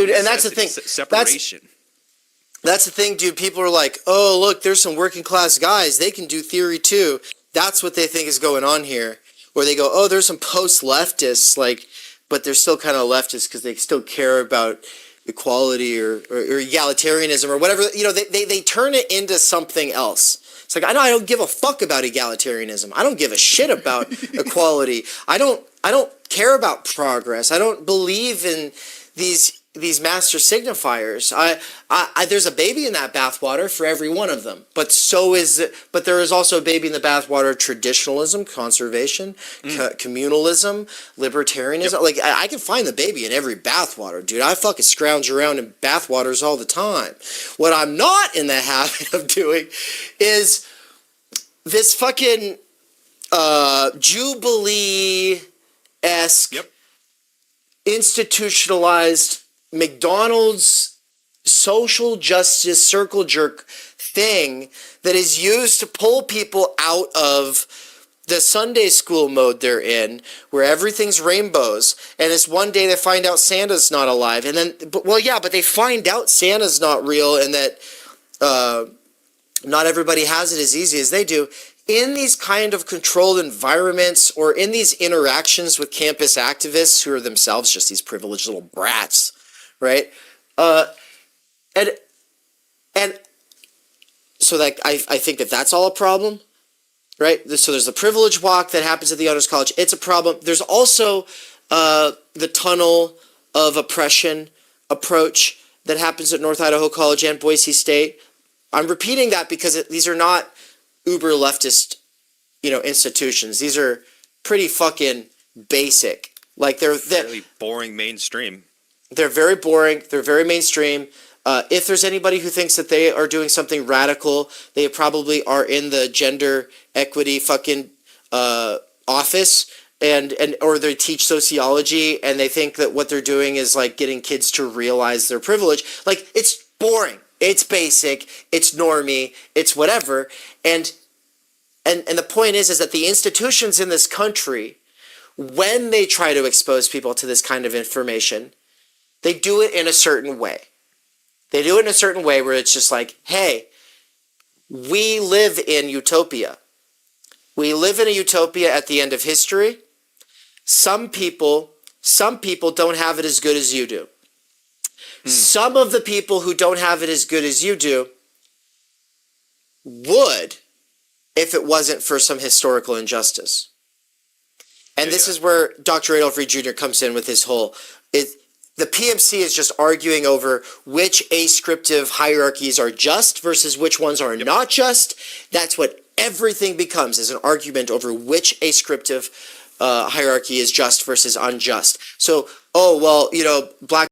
dude, and that's the thing. Separation. That's the thing, dude. People are like, oh, look, there's some working class guys. They can do theory too. That's what they think is going on here. Or they go, oh, there's some post-leftists, like, but they're still kind of leftists because they still care about equality or egalitarianism or whatever. You know, they turn it into something else. It's like, I don't give a fuck about egalitarianism. I don't give a shit about equality. I don't care about progress. I don't believe in these master signifiers. There's a baby in that bathwater for every one of them. But there is also a baby in the bathwater of traditionalism, conservation, communalism, libertarianism. Yep. Like, I can find the baby in every bathwater, dude. I fucking scrounge around in bathwaters all the time. What I'm not in the habit of doing is this fucking Jubilee-esque institutionalized McDonald's social justice circle jerk thing that is used to pull people out of the Sunday school mode they're in, where everything's rainbows, and it's one day they find out Santa's not alive, and then, but they find out Santa's not real, and that not everybody has it as easy as they do. In these kind of controlled environments, or in these interactions with campus activists who are themselves just these privileged little brats, right? And so that I think that's all a problem, right? So there's the privilege walk that happens at the Honors College. It's a problem. There's also the tunnel of oppression approach that happens at North Idaho College and Boise State. I'm repeating that because these are not uber leftist, institutions. These are pretty fucking basic. Like they're really boring mainstream. They're very boring. They're very mainstream. If there's anybody who thinks that they are doing something radical, they probably are in the gender equity fucking office, or they teach sociology, and they think that what they're doing is like getting kids to realize their privilege. Like, it's boring. It's basic. It's normie. It's whatever. And the point is that the institutions in this country, when they try to expose people to this kind of information, they do it in a certain way. They do it in a certain way where it's just like, hey, we live in utopia. We live in a utopia at the end of history. Some people don't have it as good as you do. Some of the people who don't have it as good as you do would, if it wasn't for some historical injustice. And this is where Dr. Adolph Reed Jr. comes in with his whole... The PMC is just arguing over which ascriptive hierarchies are just versus which ones are not just. That's what everything becomes, is an argument over which ascriptive hierarchy is just versus unjust. So, black